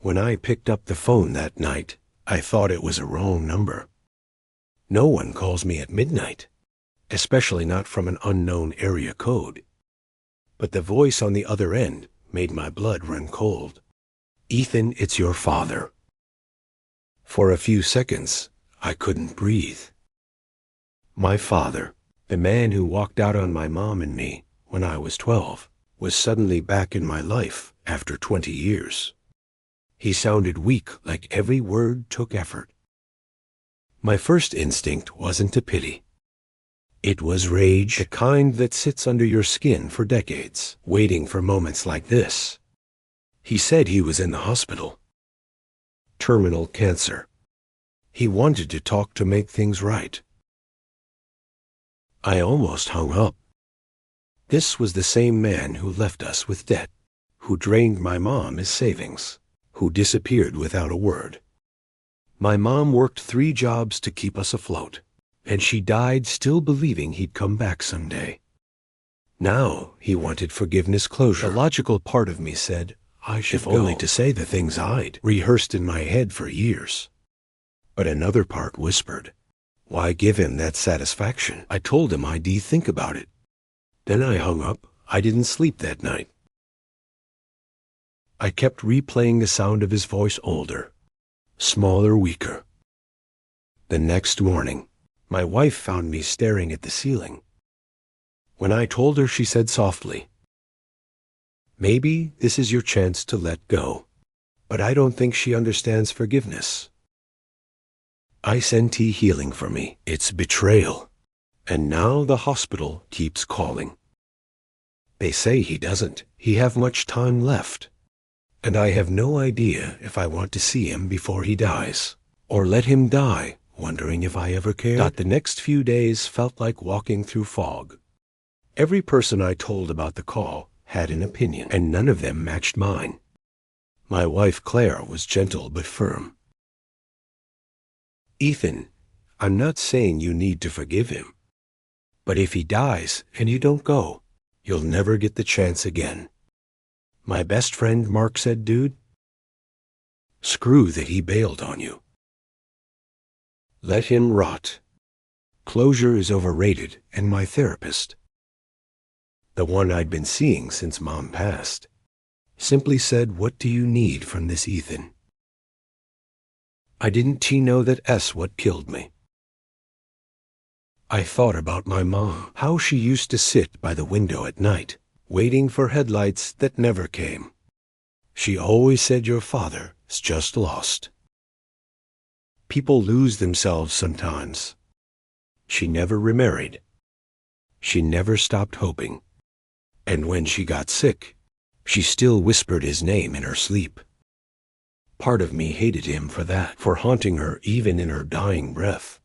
When I picked up the phone that night, I thought it was a wrong number. No one calls me at midnight, especially not from an unknown area code. But the voice on the other end made my blood run cold. "Ethan, it's your father." For a few seconds, I couldn't breathe. My father, the man who walked out on my mom and me when I was 12, was suddenly back in my life after 20 years. He sounded weak, like every word took effort. My first instinct wasn't to pity. It was rage, the kind that sits under your skin for decades, waiting for moments like this. He said he was in the hospital. Terminal cancer. He wanted to talk to make things right. I almost hung up. This was the same man who left us with debt, who drained my mom his savings, who disappeared without a word. My mom worked 3 jobs to keep us afloat, and she died still believing he'd come back someday. Now he wanted forgiveness, closure. The logical part of me said, I should go, only to say the things I'd rehearsed in my head for years. But another part whispered, why give him that satisfaction? I told him I'd think about it. Then I hung up. I didn't sleep that night. I kept replaying the sound of his voice, older, smaller, weaker. The next morning, my wife found me staring at the ceiling. When I told her, she said softly, maybe this is your chance to let go. But I don't think she understands forgiveness. I sent healing for me. It's betrayal. And now the hospital keeps calling. They say he doesn't have much time left. And I have no idea if I want to see him before he dies, or let him die, wondering if I ever cared. The next few days felt like walking through fog. Every person I told about the call had an opinion, and none of them matched mine. My wife Claire was gentle but firm. Ethan, I'm not saying you need to forgive him. But if he dies and you don't go, you'll never get the chance again. My best friend Mark said, dude, screw that he bailed on you. Let him rot. Closure is overrated, and my therapist, the one I'd been seeing since Mom passed, simply said, what do you need from this Ethan? I didn't know that's what killed me. I thought about my mom, how she used to sit by the window at night, waiting for headlights that never came. She always said, your father's just lost. People lose themselves sometimes. She never remarried. She never stopped hoping. And when she got sick, she still whispered his name in her sleep. Part of me hated him for that, for haunting her even in her dying breath.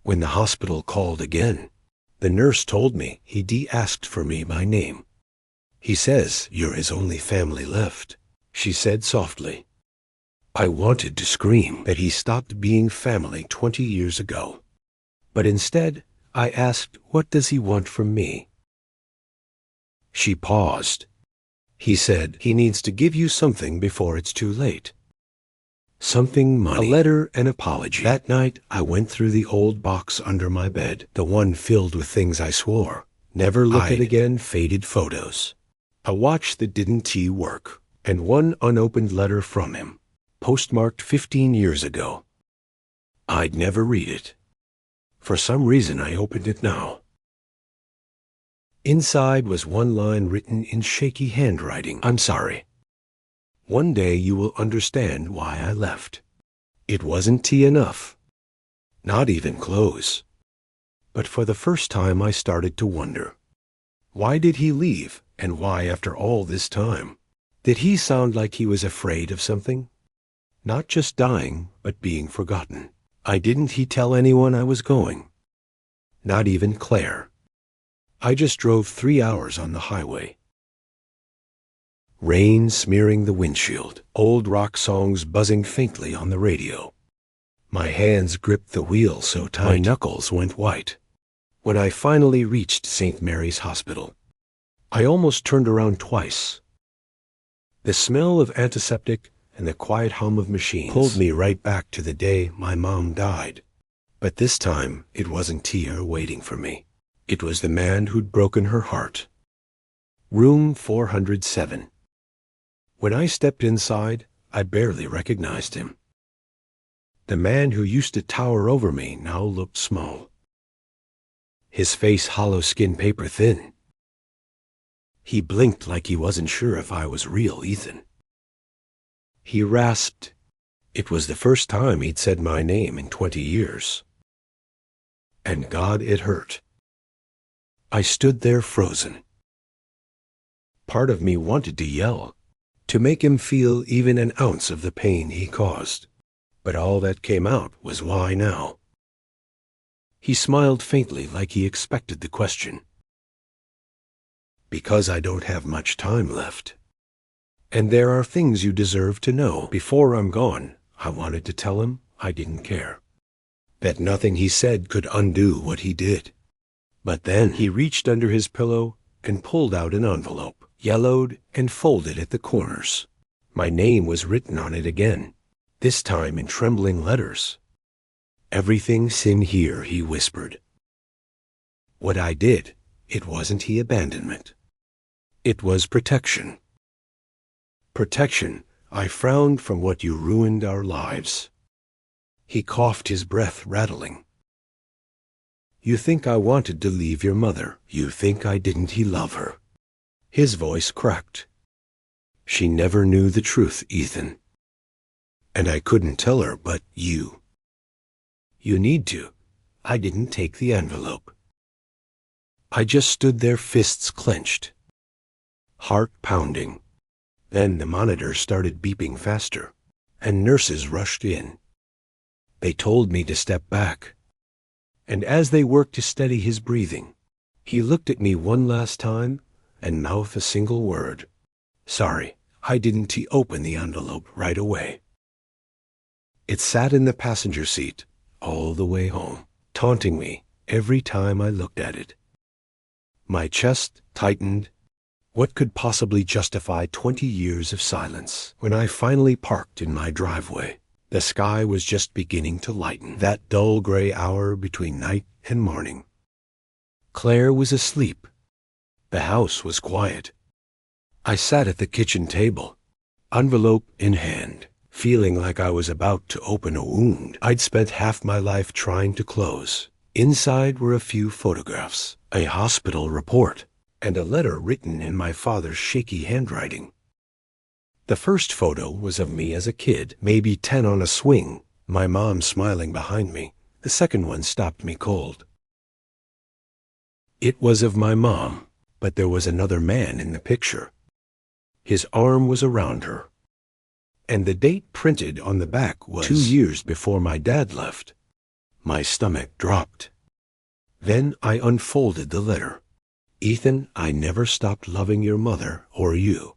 When the hospital called again, the nurse told me he'd asked for me by name. He says, you're his only family left, she said softly. I wanted to scream that he stopped being family 20 years ago. But instead, I asked, what does he want from me? She paused. He said, he needs to give you something before it's too late. Something, money, a letter, an apology. That night, I went through the old box under my bed, the one filled with things I swore never look at again, faded photos, a watch that didn't work, and one unopened letter from him, postmarked 15 years ago. I'd never read it. For some reason, I opened it now. Inside was one line written in shaky handwriting. I'm sorry. One day you will understand why I left. It wasn't tea enough. Not even clothes. But for the first time I started to wonder. Why did he leave, and why after all this time? Did he sound like he was afraid of something? Not just dying, but being forgotten. Didn't he tell anyone I was going? Not even Claire. I just drove 3 hours on the highway. Rain smearing the windshield, old rock songs buzzing faintly on the radio. My hands gripped the wheel so tight, my knuckles went white. When I finally reached St. Mary's Hospital, I almost turned around twice. The smell of antiseptic and the quiet hum of machines pulled me right back to the day my mom died. But this time, it wasn't Tia waiting for me. It was the man who'd broken her heart. Room 407. When I stepped inside, I barely recognized him. The man who used to tower over me now looked small. His face hollow skin paper thin. He blinked like he wasn't sure if I was real Ethan. He rasped. It was the first time he'd said my name in 20 years. And God, it hurt. I stood there frozen. Part of me wanted to yell, to make him feel even an ounce of the pain he caused. But all that came out was, why now? He smiled faintly like he expected the question. Because I don't have much time left. And there are things you deserve to know. Before I'm gone, I wanted to tell him I didn't care. That nothing he said could undo what he did. But then he reached under his pillow and pulled out an envelope, yellowed and folded at the corners. My name was written on it again, this time in trembling letters. Everything's in here, he whispered. What I did, it wasn't he abandonment. It was protection. Protection, I frowned from what you ruined our lives. He coughed, his breath rattling. You think I wanted to leave your mother. You think I didn't he love her. His voice cracked. She never knew the truth, Ethan. And I couldn't tell her, but you. You need to. I didn't take the envelope. I just stood there, fists clenched. Heart pounding. Then the monitor started beeping faster, and nurses rushed in. They told me to step back. And as they worked to steady his breathing, he looked at me one last time and mouthed a single word. Sorry, I didn't open the envelope right away. It sat in the passenger seat all the way home, taunting me every time I looked at it. My chest tightened. What could possibly justify 20 years of silence? When I finally parked in my driveway, the sky was just beginning to lighten, that dull gray hour between night and morning. Claire was asleep. The house was quiet. I sat at the kitchen table, envelope in hand, feeling like I was about to open a wound I'd spent half my life trying to close. Inside were a few photographs, a hospital report, and a letter written in my father's shaky handwriting. The first photo was of me as a kid, maybe 10 on a swing, my mom smiling behind me. The second one stopped me cold. It was of my mom, but there was another man in the picture. His arm was around her. And the date printed on the back was 2 years before my dad left. My stomach dropped. Then I unfolded the letter. Ethan, I never stopped loving your mother or you.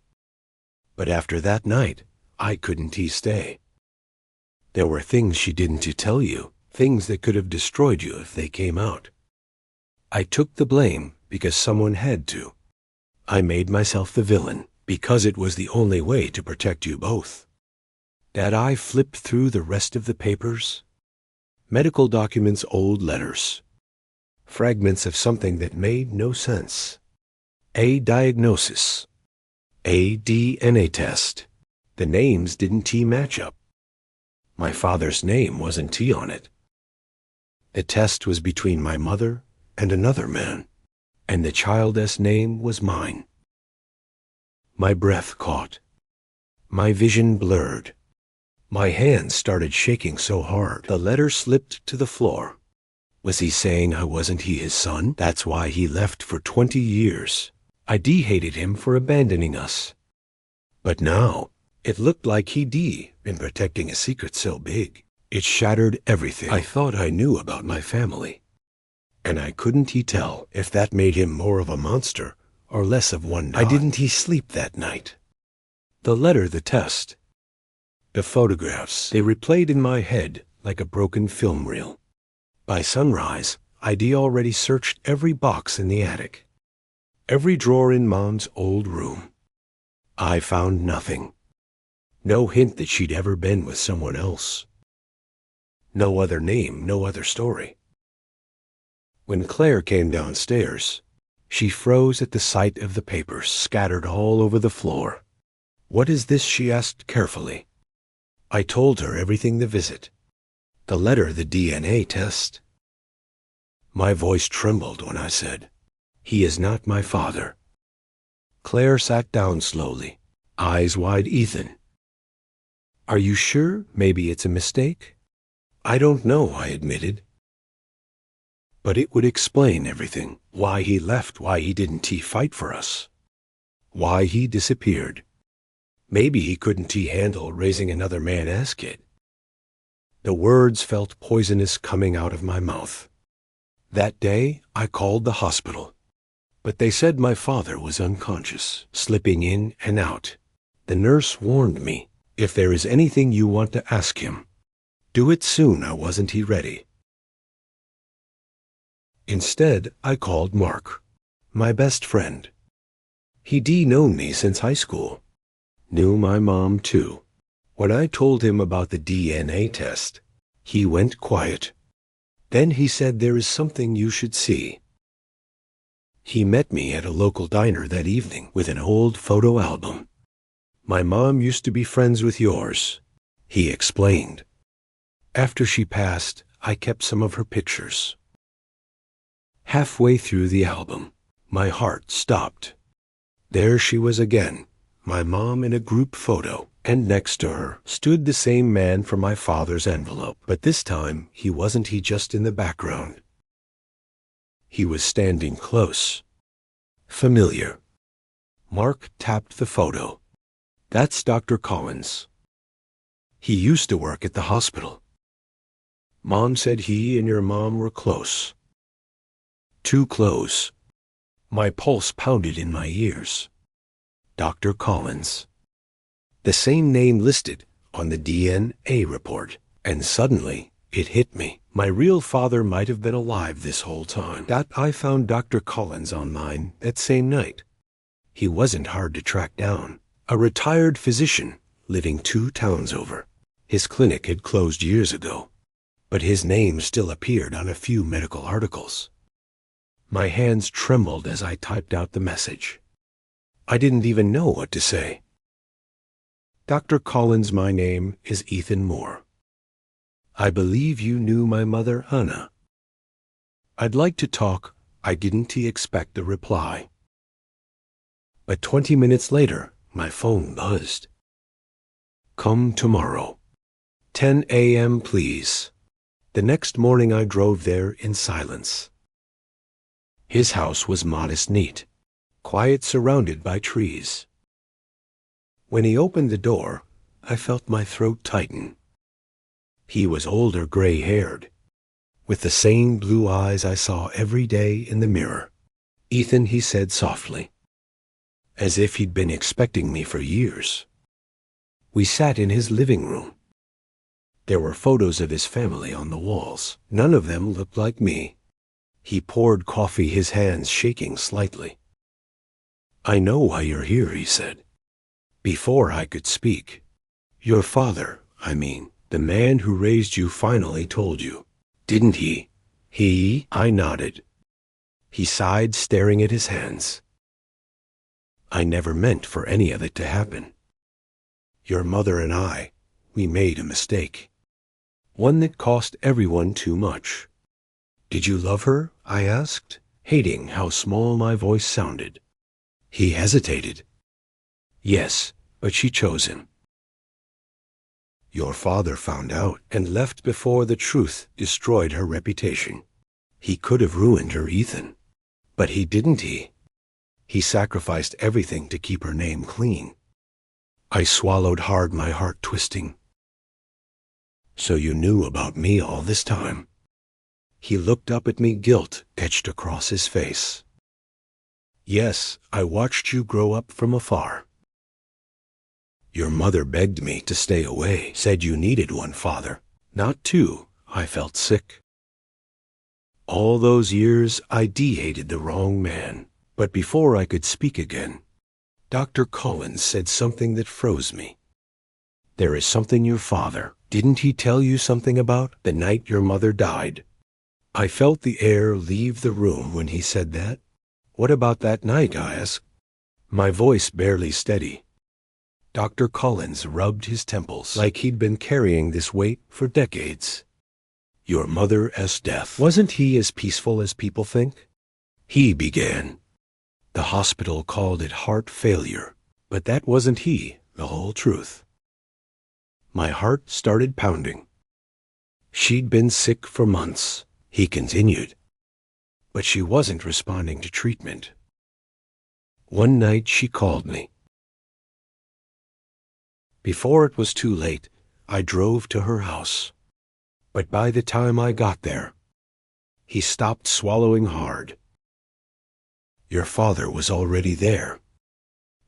But after that night, I couldn't stay. There were things she didn't tell you, things that could have destroyed you if they came out. I took the blame because someone had to. I made myself the villain because it was the only way to protect you both. Dad, I flipped through the rest of the papers. Medical documents, old letters. Fragments of something that made no sense. A diagnosis. A DNA test. The names didn't match up. My father's name wasn't on it. The test was between my mother and another man, and the child's name was mine. My breath caught. My vision blurred. My hands started shaking so hard, the letter slipped to the floor. Was he saying I wasn't his son? That's why he left for 20 years. I hated him for abandoning us. But now, it looked like he'd been protecting a secret so big. It shattered everything I thought I knew about my family. And I couldn't tell if that made him more of a monster or less of one. I didn't sleep that night. The letter, the test, the photographs, they replayed in my head like a broken film reel. By sunrise, I'd already searched every box in the attic, every drawer in Mom's old room. I found nothing. No hint that she'd ever been with someone else. No other name, no other story. When Claire came downstairs, she froze at the sight of the papers scattered all over the floor. "What is this?" she asked carefully. I told her everything: the visit, the letter, the DNA test. My voice trembled when I said, "He is not my father." Claire sat down slowly, eyes wide. "Ethan, are you sure? Maybe it's a mistake?" "I don't know," I admitted. "But it would explain everything. Why he left, why he didn't fight for us, why he disappeared. Maybe he couldn't handle raising another man-ass kid." The words felt poisonous coming out of my mouth. That day, I called the hospital, but they said my father was unconscious, slipping in and out. The nurse warned me, "If there is anything you want to ask him, do it soon." I wasn't ready. Instead, I called Mark, my best friend. He'd known me since high school. Knew my mom, too. When I told him about the DNA test, he went quiet. Then he said, "There is something you should see." He met me at a local diner that evening with an old photo album. "My mom used to be friends with yours," he explained. "After she passed, I kept some of her pictures." Halfway through the album, my heart stopped. There she was again, my mom in a group photo, and next to her stood the same man from my father's envelope. But this time, he wasn't just in the background. He was standing close. Familiar. Mark tapped the photo. "That's Dr. Collins. He used to work at the hospital. Mom said he and your mom were close. Too close." My pulse pounded in my ears. Dr. Collins. The same name listed on the DNA report. And suddenly, it hit me. My real father might have been alive this whole time. I found Dr. Collins online that same night. He wasn't hard to track down. A retired physician living 2 towns over. His clinic had closed years ago, but his name still appeared on a few medical articles. My hands trembled as I typed out the message. I didn't even know what to say. "Dr. Collins, my name is Ethan Moore. I believe you knew my mother, Anna. I'd like to talk." I didn't expect a reply. But 20 minutes later, my phone buzzed. "Come tomorrow. 10 a.m., please." The next morning I drove there in silence. His house was modest, neat, quiet, surrounded by trees. When he opened the door, I felt my throat tighten. He was older, gray-haired, with the same blue eyes I saw every day in the mirror. "Ethan," he said softly, as if he'd been expecting me for years. We sat in his living room. There were photos of his family on the walls. None of them looked like me. He poured coffee, his hands shaking slightly. "I know why you're here," he said. Before I could speak, "Your father, I mean, the man who raised you, finally told you, didn't he?" I nodded. He sighed, staring at his hands. "I never meant for any of it to happen. Your mother and we made a mistake. One that cost everyone too much." "Did you love her?" I asked, hating how small my voice sounded. He hesitated. "Yes, but she chose him. Your father found out and left before the truth destroyed her reputation. He could have ruined her, Ethan. But he didn't. He sacrificed everything to keep her name clean." I swallowed hard, my heart twisting. "So you knew about me all this time?" He looked up at me, guilt etched across his face. "Yes, I watched you grow up from afar. Your mother begged me to stay away, said you needed one father, not 2. I felt sick. All those years I hated the wrong man. But before I could speak again, Dr. Collins said something that froze me. There is something your father, didn't he tell you something about the night your mother died? I felt the air leave the room when he said that. What about that night? I asked, my voice barely steady. Dr. Collins rubbed his temples like he'd been carrying this weight for decades. Your mother's death. Wasn't he as peaceful as people think? He began. The hospital called it heart failure, but that wasn't the whole truth. My heart started pounding. She'd been sick for months, he continued, but she wasn't responding to treatment. One night she called me. Before it was too late, I drove to her house. But by the time I got there, he stopped swallowing hard. Your father was already there.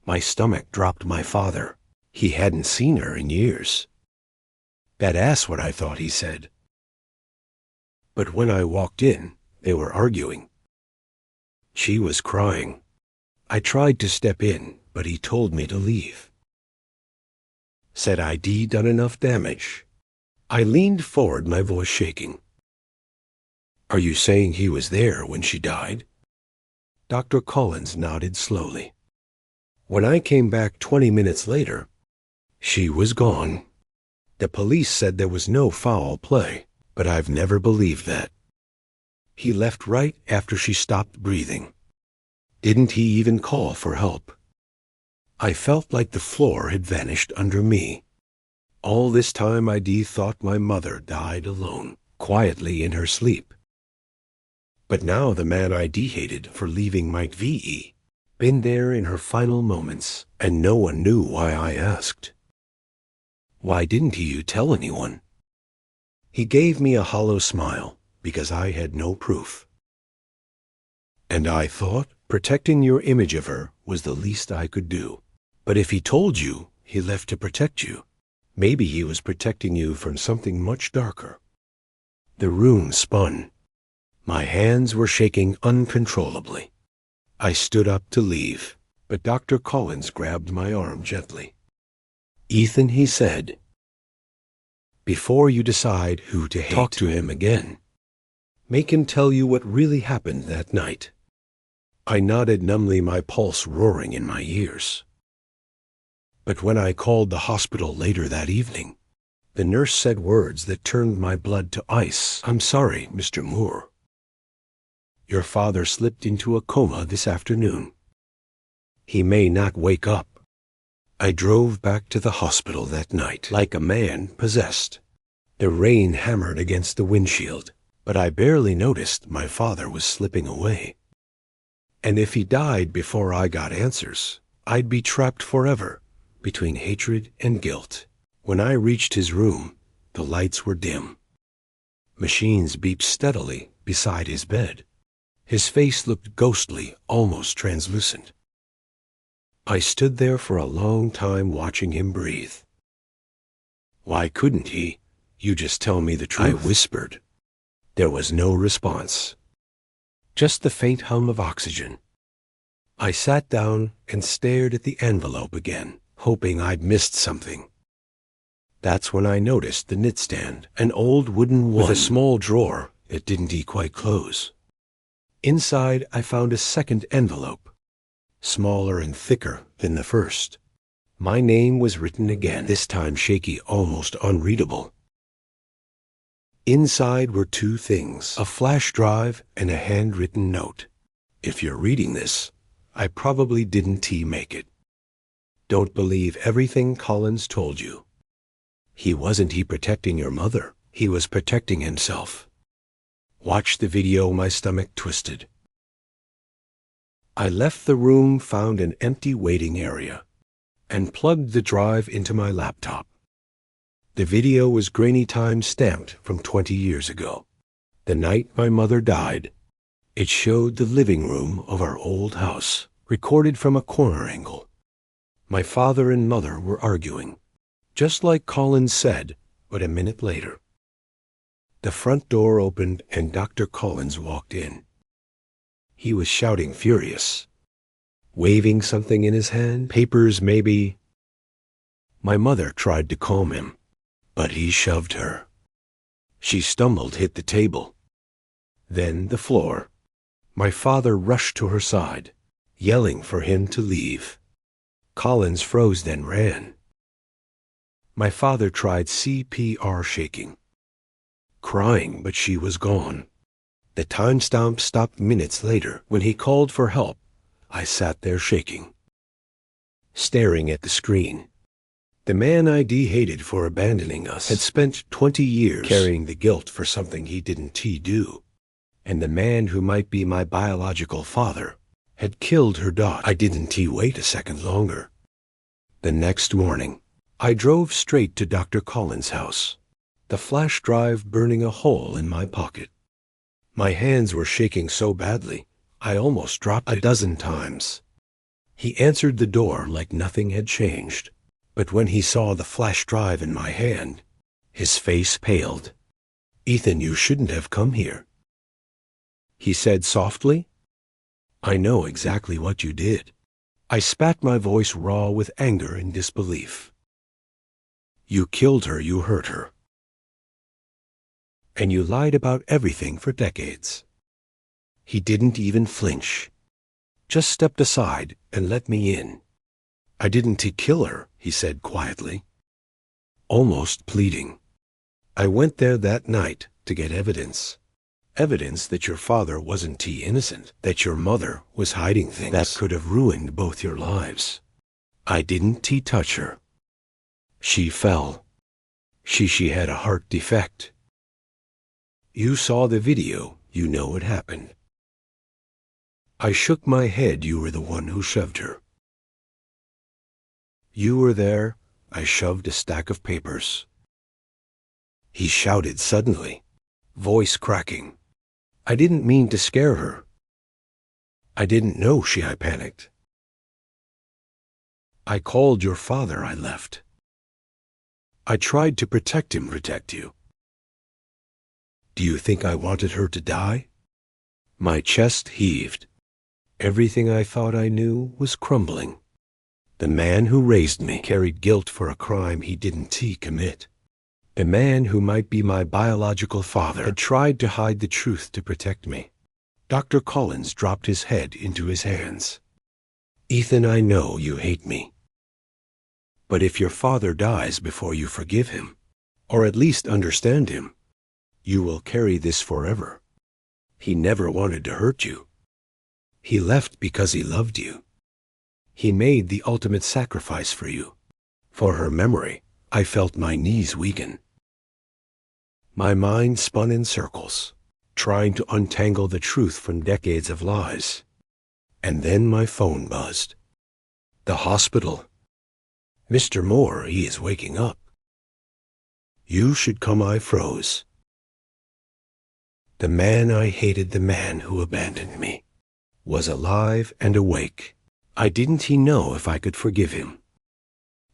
My stomach dropped. My father. He hadn't seen her in years. That's what I thought he said. But when I walked in, they were arguing. She was crying. I tried to step in, but he told me to leave. Said I'd done enough damage. I leaned forward, my voice shaking. Are you saying he was there when she died? Dr. Collins nodded slowly. When I came back 20 minutes later, she was gone. The police said there was no foul play, but I've never believed that. He left right after she stopped breathing. Didn't he even call for help? I felt like the floor had vanished under me. All this time I'd thought my mother died alone, quietly in her sleep. But now the man I'd hated for leaving might been there in her final moments, and no one knew why. I asked. Why didn't you tell anyone? He gave me a hollow smile, because I had no proof. And I thought protecting your image of her was the least I could do. But if he told you he left to protect you, maybe he was protecting you from something much darker. The room spun. My hands were shaking uncontrollably. I stood up to leave, but Dr. Collins grabbed my arm gently. Ethan, he said, before you decide who to hate, talk to him again. Make him tell you what really happened that night. I nodded numbly, my pulse roaring in my ears. But when I called the hospital later that evening, the nurse said words that turned my blood to ice. I'm sorry, Mr. Moore. Your father slipped into a coma this afternoon. He may not wake up. I drove back to the hospital that night like a man possessed. The rain hammered against the windshield, but I barely noticed my father was slipping away. And if he died before I got answers, I'd be trapped forever between hatred and guilt. When I reached his room, the lights were dim. Machines beeped steadily beside his bed. His face looked ghostly, almost translucent. I stood there for a long time watching him breathe. Why couldn't he? You just tell me the truth. I whispered. There was no response. Just the faint hum of oxygen. I sat down and stared at the envelope again, hoping I'd missed something. That's when I noticed the knitstand, an old wooden one with a small drawer that didn't quite close. Inside, I found a second envelope, smaller and thicker than the first. My name was written again, this time shaky, almost unreadable. Inside were two things, a flash drive and a handwritten note. If you're reading this, I probably didn't make it. Don't believe everything Collins told you. He wasn't protecting your mother. He was protecting himself. Watch the video. My stomach twisted. I left the room, found an empty waiting area, and plugged the drive into my laptop. The video was grainy, time stamped from 20 years ago, the night my mother died. It showed the living room of our old house, recorded from a corner angle. My father and mother were arguing, just like Collins said, but a minute later. The front door opened and Dr. Collins walked in. He was shouting, furious, waving something in his hand, papers maybe. My mother tried to calm him, but he shoved her. She stumbled, hit the table, then the floor. My father rushed to her side, yelling for him to leave. Collins froze, then ran. My father tried CPR, shaking, crying, but she was gone. The timestamp stopped minutes later. When he called for help, I sat there shaking, staring at the screen. The man I'd hated for abandoning us had spent 20 years carrying the guilt for something he didn't do. And the man who might be my biological father had killed her daughter. I didn't wait a second longer. The next morning, I drove straight to Dr. Collins' house, the flash drive burning a hole in my pocket. My hands were shaking so badly, I almost dropped it a dozen times. He answered the door like nothing had changed, but when he saw the flash drive in my hand, his face paled. "Ethan, you shouldn't have come here," he said softly. "I know exactly what you did." I spat, my voice raw with anger and disbelief. "You killed her, you hurt her. And you lied about everything for decades." He didn't even flinch, just stepped aside and let me in. "I didn't kill her," he said quietly, almost pleading. "I went there that night to get evidence. Evidence that your father wasn't innocent, that your mother was hiding things that could have ruined both your lives. I didn't touch her. She fell. She had a heart defect. You saw the video, you know what happened." I shook my head. "You were the one who shoved her." "You were there." I shoved a stack of papers. He shouted suddenly, voice cracking. "I didn't mean to scare her. I didn't know she." I panicked. "I called your father. I left. I tried to protect him, protect you. Do you think I wanted her to die?" My chest heaved. Everything I thought I knew was crumbling. The man who raised me carried guilt for a crime he didn't commit. The man who might be my biological father had tried to hide the truth to protect me. Dr. Collins dropped his head into his hands. "Ethan, I know you hate me. But if your father dies before you forgive him, or at least understand him, you will carry this forever. He never wanted to hurt you. He left because he loved you. He made the ultimate sacrifice for you. For her memory." I felt my knees weaken. My mind spun in circles, trying to untangle the truth from decades of lies. And then my phone buzzed. "The hospital. Mr. Moore, he is waking up. You should come." I froze. The man I hated, the man who abandoned me, was alive and awake. I didn't know if I could forgive him.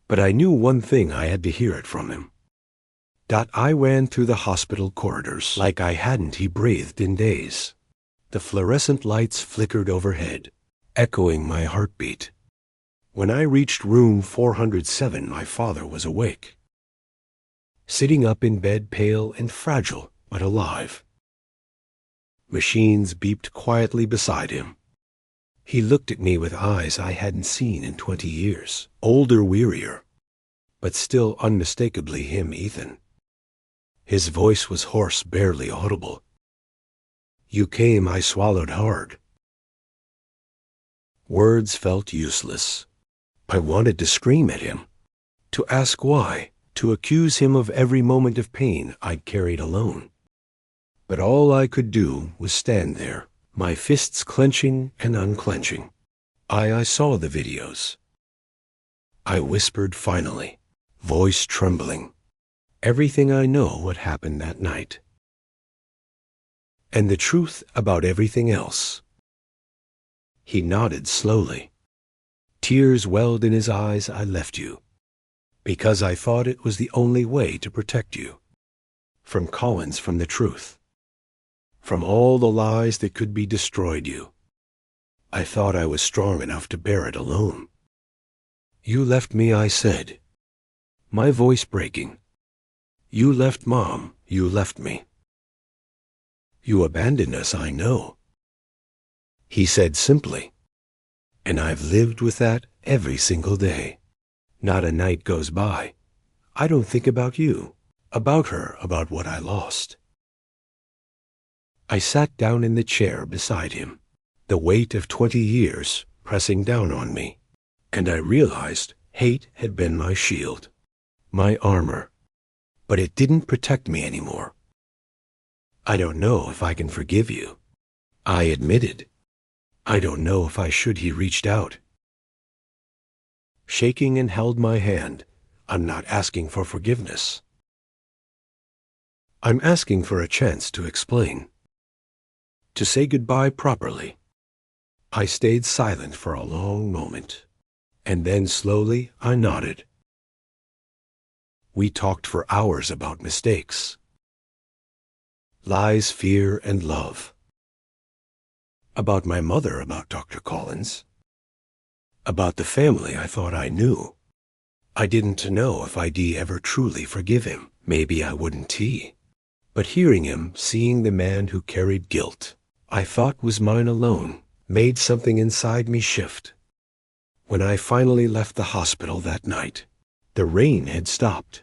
But I knew one thing: I had to hear it from him. I ran through the hospital corridors like I hadn't breathed in days. The fluorescent lights flickered overhead, echoing my heartbeat. When I reached room 407, my father was awake, sitting up in bed, pale and fragile, but alive. Machines beeped quietly beside him. He looked at me with eyes I hadn't seen in 20 years, older, wearier, but still unmistakably him, Ethan. His voice was hoarse, barely audible. "You came." I swallowed hard. Words felt useless. I wanted to scream at him, to ask why, to accuse him of every moment of pain I'd carried alone. But all I could do was stand there, my fists clenching and unclenching. I saw the videos. I whispered finally, voice trembling, everything I know what happened that night. And the truth about everything else. He nodded slowly. Tears welled in his eyes. "I left you because I thought it was the only way to protect you. From Collins, from the truth. From all the lies that could be destroyed you. I thought I was strong enough to bear it alone. You left me," I said, my voice breaking. You left Mom, you left me. You abandoned us, I know. He said simply, and I've lived with that every single day. Not a night goes by I don't think about you, about her, about what I lost. I sat down in the chair beside him, the weight of 20 years pressing down on me, and I realized hate had been my shield, my armor, but it didn't protect me anymore. I don't know if I can forgive you, I admitted. I don't know if I should. He reached out, shaking, and held my hand. I'm not asking for forgiveness. I'm asking for a chance to explain, to say goodbye properly. I stayed silent for a long moment, and then slowly I nodded. We talked for hours about mistakes, lies, fear, and love. About my mother, about Dr. Collins, about the family I thought I knew. I didn't know if I'd ever truly forgive him. Maybe I wouldn't. But hearing him, seeing the man who carried guilt I thought was mine alone, made something inside me shift. When I finally left the hospital that night, the rain had stopped.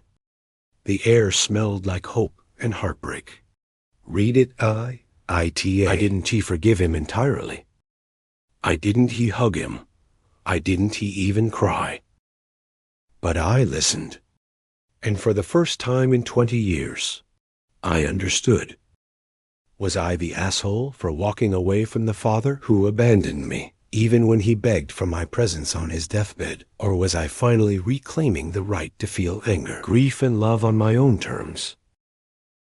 The air smelled like hope and heartbreak. Read it, AITA. I didn't forgive him entirely. I didn't hug him. I didn't even cry. But I listened. And for the first time in 20 years, I understood. Was I the asshole for walking away from the father who abandoned me, even when he begged for my presence on his deathbed? Or was I finally reclaiming the right to feel anger, grief, and love on my own terms?